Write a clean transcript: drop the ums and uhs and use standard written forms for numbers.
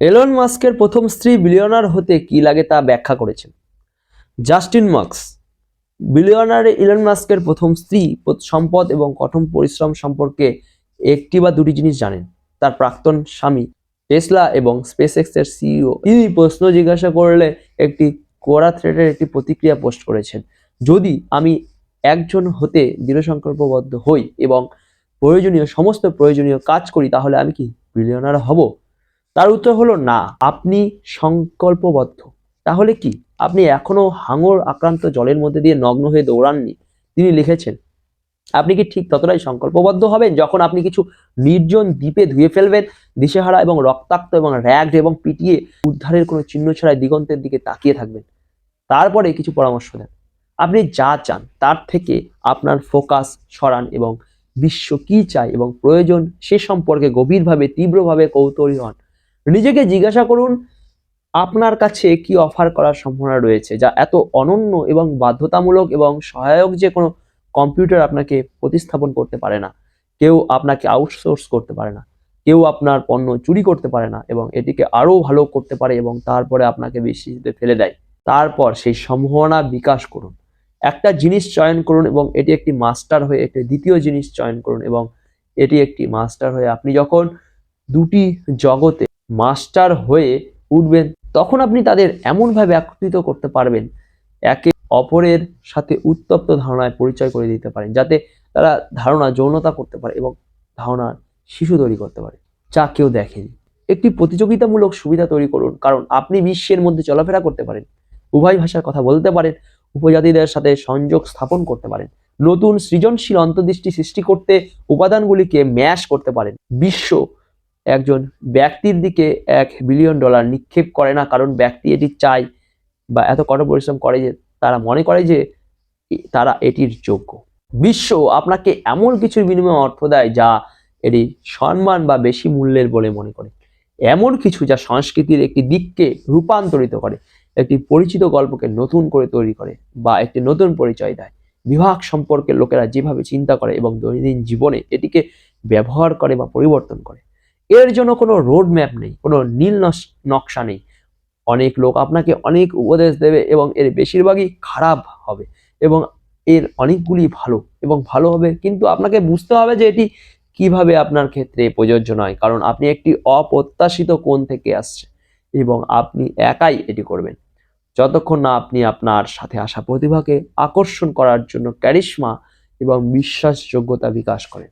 Elon মাস্কের প্রথম স্ত্রী বিলিয়নার হতে কি লাগে তা ব্যাখ্যা করেছেন জাস্টিন মার্কস। বিলিয়নার এলন মাস্কের প্রথম স্ত্রী সম্পদ এবং কঠোর পরিশ্রম সম্পর্কে একটি বা দুটি জিনিস জানেন। তার প্রাক্তন স্বামী টেসলা এবং স্পেসএক্স এর সিইও তিনি প্রশ্ন জিজ্ঞাসা করলে একটি কোরা থ্রেডের একটি প্রতিক্রিয়া পোস্ট করেছেন, যদি আমি একজন হতে দৃঢ় সংকল্পবদ্ধ হই এবং সমস্ত প্রয়োজনীয় কাজ করি তাহলে আমি কি বিলিয়নার হব? তার উত্তর হলো না। আপনি সংকল্পবদ্ধ। তাহলে কি আপনি এখনো হাঙর আক্রান্ত জলের মধ্যে দিয়ে নগ্ন হয়ে দৌড়াননি? তিনি লিখেছেন, আপনি কি ঠিক ততটাই সংকল্পবদ্ধ হবেন যখন আপনি কিছু নির্জন দ্বীপে ধুয়ে ফেলবেন, দিশেহারা এবং রক্তাক্ত এবং র্যাগড এবং পিটিয়ে উদ্ধারের কোনো চিহ্ন ছাড়াই দিগন্তের দিকে তাকিয়ে থাকবেন? তারপরে কিছু পরামর্শ দেন। আপনি যা চান তার থেকে আপনার ফোকাস সরান এবং বিশ্ব কি চায় এবং প্রয়োজন সে সম্পর্কে গভীরভাবে তীব্রভাবে কৌতূহলী হন। নিজেকে জিজ্ঞাসা করুন, আপনার কাছে কি অফার করার সম্ভাবনা রয়েছে যা এত অনন্য এবং বাধ্যতামূলক এবং সহায়ক যে কোনো কম্পিউটার আপনাকে প্রতিস্থাপন করতে পারে না। কেউ আপনাকে আউটসোর্স করতে পারে না, কেউ আপনার পণ্য চুরি করতে পারে না এবং এটিকে আরো ভালো করতে পারে এবং তারপরে আপনাকে বৃষ্টিতে ফেলে দেয়। তারপর সেই সম্ভাবনা বিকাশ করুন। একটা জিনিস চয়ন করুন এবং এটি একটি মাস্টার হয়ে একটি দ্বিতীয় জিনিস চয়ন করুন এবং এটি একটি মাস্টার হয়ে আপনি যখন দুটি জগতে মাস্টার হয়ে উঠবেন তখন আপনি তাদের এমনভাবে একত্রিত করতে পারবেন, একে অপরের সাথে উত্তপ্ত ধারণায় পরিচয় করে দিতে পারেন, যাতে তারা ধারণা যৌনতা করতে পারে এবং ধারণা শিশু তৈরি করতে পারে যা কেউ দেখেনি। একটি প্রতিযোগিতামূলক সুবিধা তৈরি করুন, কারণ আপনি বিশ্বের মধ্যে চলাফেরা করতে পারেন, উভয় ভাষার কথা বলতে পারেন, উপজাতিদের সাথে সংযোগ স্থাপন করতে পারেন, নতুন সৃজনশীল অন্তর্দৃষ্টি সৃষ্টি করতে উপাদানগুলিকে ম্যাশ করতে পারেন। বিশ্ব একজন ব্যক্তির দিকে $1 বিলিয়ন নিক্ষেপ করে না কারণ ব্যক্তি এটি চায় বা এত কঠোর পরিশ্রম করে যে তারা মনে করে যে তারা এটির যোগ্য। বিশ্ব আপনাকে এমন কিছুর বিনিময়ে অর্থ দেয় যা এটি সম্মান বা বেশি মূল্যের বলে মনে করে, এমন কিছু যা সংস্কৃতির একটি দিককে রূপান্তরিত করে, একটি পরিচিত গল্পকে নতুন করে তৈরি করে বা একটি নতুন পরিচয় দেয়। বিভাগ সম্পর্কে লোকেরা যেভাবে চিন্তা করে এবং দৈনন্দিন জীবনে এটিকে ব্যবহার করে বা পরিবর্তন করে, এর জন্য কোনো রোড ম্যাপ নেই, কোনো নীল নকশা নেই। অনেক লোক আপনাকে অনেক উপদেশ দেবে এবং এর বেশিরভাগই খারাপ হবে এবং এর অনেকগুলি ভালো হবে, কিন্তু আপনাকে বুঝতে হবে যে এটি কিভাবে আপনার ক্ষেত্রে প্রযোজ্য নয়, কারণ আপনি একটি অপ্রত্যাশিত কোণ থেকে আসছে এবং আপনি একাই এটি করবেন যতক্ষণ না আপনি আপনার সাথে আসা প্রতিভাকে আকর্ষণ করার জন্য ক্যারিশমা এবং বিশ্বাসযোগ্যতা বিকাশ করেন।